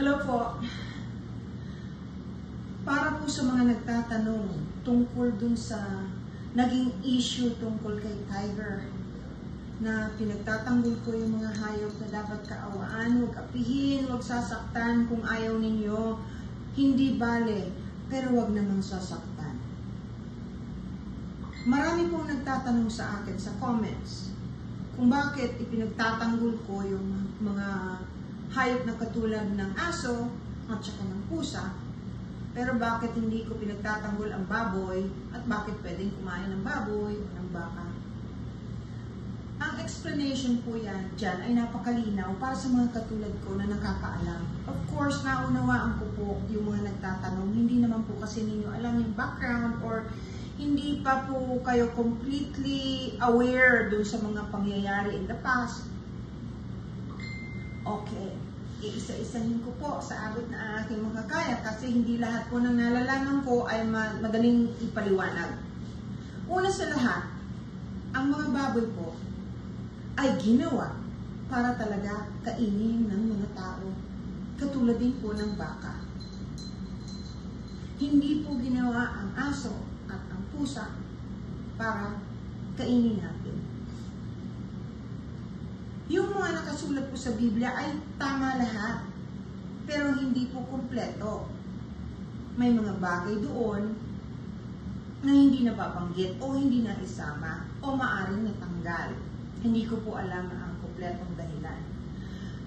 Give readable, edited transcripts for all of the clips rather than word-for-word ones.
Hello po. Para po sa mga nagtatanong tungkol dun sa naging issue tungkol kay Tiger, na pinagtatanggol ko yung mga hayop na dapat kaawaan, huwag apihin, huwag sasaktan kung ayaw ninyo, hindi bale, pero huwag namang sasaktan. Marami pong nagtatanong sa akin sa comments kung bakit ipinagtatanggol ko yung mga hayop na katulad ng aso at saka ng pusa, pero bakit hindi ko pinagtatanggol ang baboy at bakit pwedeng kumain ng baboy o ng baka. Ang explanation po yan dyan ay napakalinaw para sa mga katulad ko na nakakaalam. Of course, naunawaan ko po yung mga nagtatanong, hindi naman po kasi ninyo alam yung background or hindi pa po kayo completely aware dun sa mga pangyayari in the past. Okay, iisa-isahin ko po sa abot na aking makakaya kasi hindi lahat po ng nalalaman ko ay madaling ipaliwanag. Una sa lahat, ang mga baboy po ay ginawa para talaga kainin ng mga tao, katulad din po ng baka. Hindi po ginawa ang aso at ang pusa para kainin natin. Yung mga nakasulat po sa Biblia ay tama lahat, pero hindi po kumpleto. May mga bagay doon na hindi napabanggit o hindi na isama o maaaring natanggal. Hindi ko po alam ang kumpletong dahilan.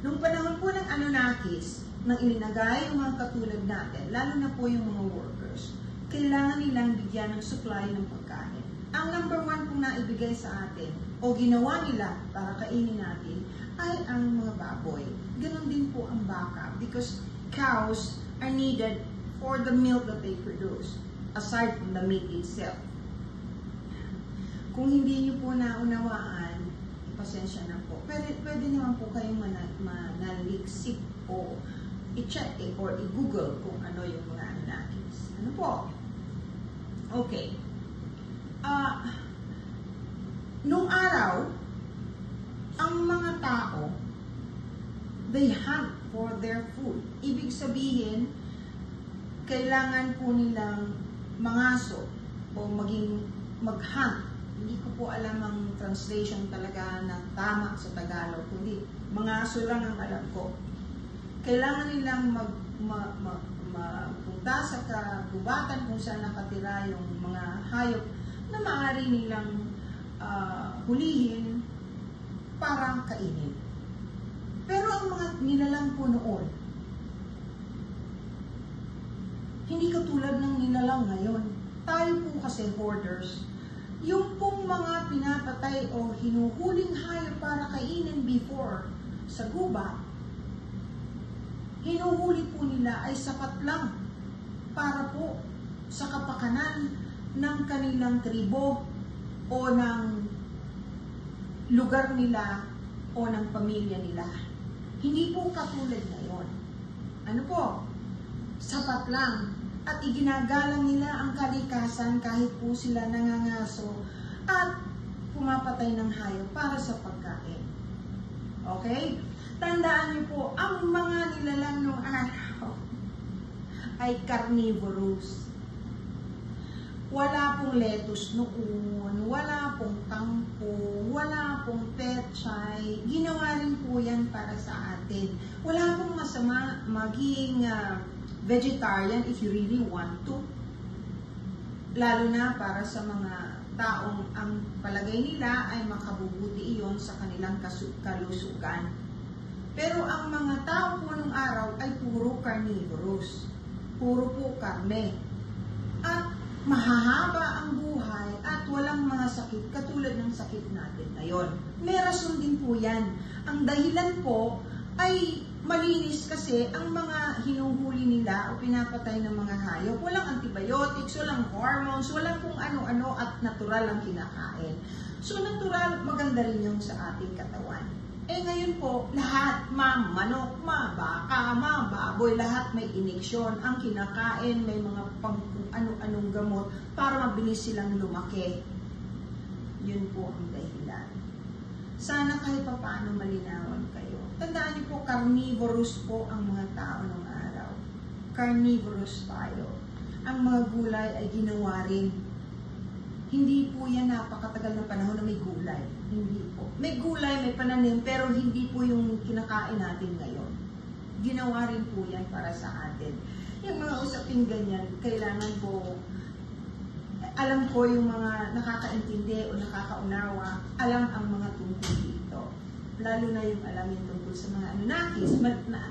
Nung panahon po ng Anunnakis, nang ilinagay yung mga katulad natin, lalo na po yung mga workers, kailangan nilang bigyan ng supply ng pagkain. Ang number one pong naibigay sa atin o ginawa nila para kainin natin ay ang mga baboy. Ganon din po ang baka because cows are needed for the milk that they produce aside from the meat itself. Kung hindi nyo po naunawaan, pasensya na po. Pwede naman po kayong manaliksik o i-check or i-google kung ano yung mga Anunnakis. Ano po? Okay. Nung araw, ang mga tao, they hunt for their food. Ibig sabihin, kailangan po nilang mangaso o mag-hunt. Hindi ko po alam ang translation talaga na tama sa Tagalog, kundi mangaso lang ang alam ko. Kailangan nilang magpunta sa kagubatan kung saan nakatira yung mga hayop na maaari nilang hulihin para kainin. Pero ang mga nilalang po noon, hindi katulad ng nilalang ngayon. Tayo po kasi hoarders. Yung pong mga pinapatay o hinuhuling hayop para kainin before sa gubat, hinuhuli po nila ay sapat lang para po sa kapakanan ng kanilang tribo o ng lugar nila o ng pamilya nila. Hindi po katulad ngayon. Ano po? Sapat lang. At iginagalang nila ang kalikasan kahit po sila nangangaso at pumapatay ng hayop para sa pagkain. Okay? Tandaan niyo po, ang mga nilalang nung araw ay carnivorous. Wala pong lettuce noon, wala pong kangkong, wala pong pechay. Ginawa rin po yan para sa atin. Wala pong masama maging vegetarian if you really want to. Lalo na para sa mga taong ang palagay nila ay makabubuti iyon sa kanilang kalusugan. Pero ang mga tao po nung araw ay puro carnivorous. Puro po karne. At mahahaba ang buhay at walang mga sakit katulad ng sakit natin ngayon. May rason din po yan. Ang dahilan po ay malinis kasi ang mga hinuhuli nila o pinapatay ng mga hayop. Walang antibiotics, walang hormones, walang kung ano-ano at natural ang kinakain. So natural, maganda rin yung sa ating katawan. Eh ngayon po, lahat, manok, baka, baboy, lahat may iniksyon. Ang kinakain, may mga pang ano-anong gamot para mabilis silang lumaki. Yun po ang dahilan. Sana kahit paano malinawan kayo. Tandaan niyo po, carnivorous po ang mga tao ng araw. Carnivorous tayo. Ang mga gulay ay ginawa rin. Hindi po yan napakatagal na panahon na may gulay. Hindi po. May gulay, may pananim, pero hindi po yung kinakain natin ngayon. Ginawa rin po yan para sa atin. Yung mga usaping ganyan, kailangan po, alam ko yung mga nakakaintindi o nakakaunawa, alam ang mga tungkol dito. Lalo na yung alam yung tungkol sa mga Anunnakis,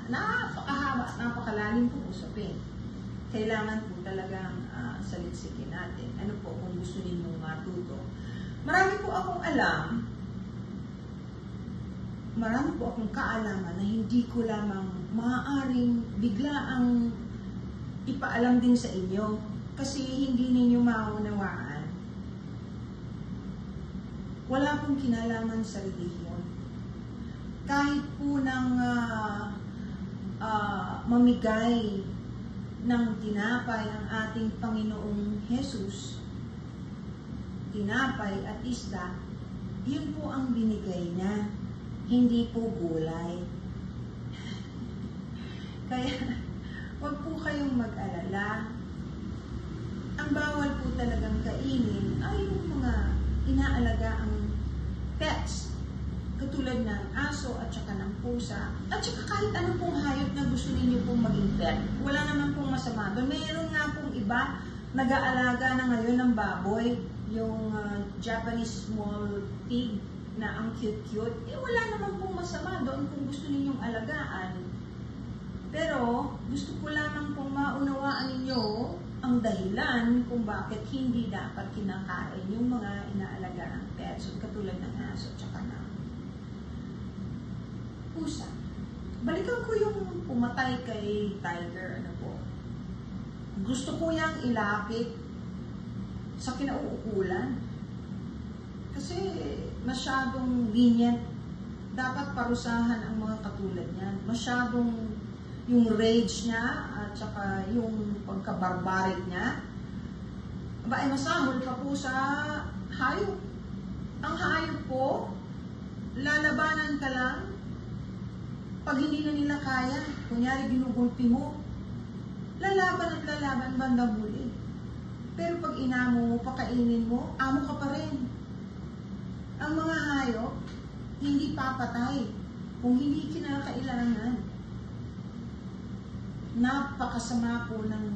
napakahaba at napakalalim pong usapin. Kailangan po talagang saliksikin natin. Ano po kung gusto ninyong matuto. Marami po akong alam, marami po akong kaalaman na hindi ko lamang maaaring biglaang ipaalam din sa inyo kasi hindi ninyo maunawaan. Wala pong kinalaman sa relihiyon. Kahit po ng mamigay ng tinapay ang ating Panginoong Jesus, tinapay at isda, yun po ang binigay niya, hindi po gulay. Kaya, huwag po kayong mag-alala. Ang bawal po talagang kainin ay yung mga inaalagaang pets, katulad ng aso at saka ng pusa, at saka kahit anong pong hayop na gusto ninyo pong maging pet. Wala naman pong masama doon. Mayroon nga pong iba nag-aalaga na ngayon ng baboy, yung Japanese small pig na ang cute-cute. Wala naman pong masama doon kung gusto ninyong alagaan. Pero gusto ko lamang pong maunawaan ninyo ang dahilan kung bakit hindi dapat kinakain yung mga inaalagaang pets, katulad ng aso at saka ng pusa. Balikan ko yung pumatay kay Tiger, ano po. Gusto ko yang ilapit sa kinauukulan. Kasi masyadong lenient. Dapat parusahan ang mga katulad niyan. Masyadong yung rage niya at saka yung pagka-barbaric niya. Aba, ay masahol pa po sa hayop. Ang hayop po, lalabanan ka lang. Pag hindi na nila kaya, kunyari ginugulpi mo, lalaban at lalaban bandang huli. Pero pag inamo mo, pakainin mo, amo ka pa rin. Ang mga hayop, hindi papatay kung hindi kinakailangan. Napakasama po ng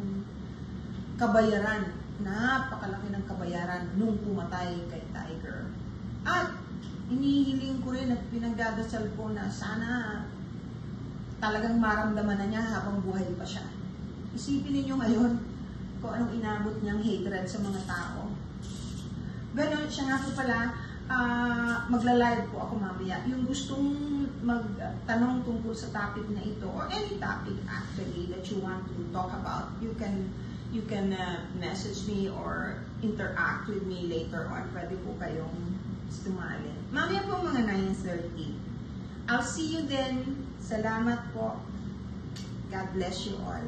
kabayaran. Napakalaki ng kabayaran nung pumatay kay Tiger. At inihiling ko rin at pinagdadasal ko na sana talagang maramdaman na niya habang buhay pa siya. Isipin ninyo ngayon kung anong inabot niyang hatred sa mga tao. Ganon siya nga po pala, magla-live po ako mamaya. Yung gustong magtanong tungkol sa topic na ito, or any topic actually that you want to talk about, you can message me or interact with me later on. Pwede po kayong sumali. Mamaya po mga 9:30. I'll see you then. Salamat po. God bless you all.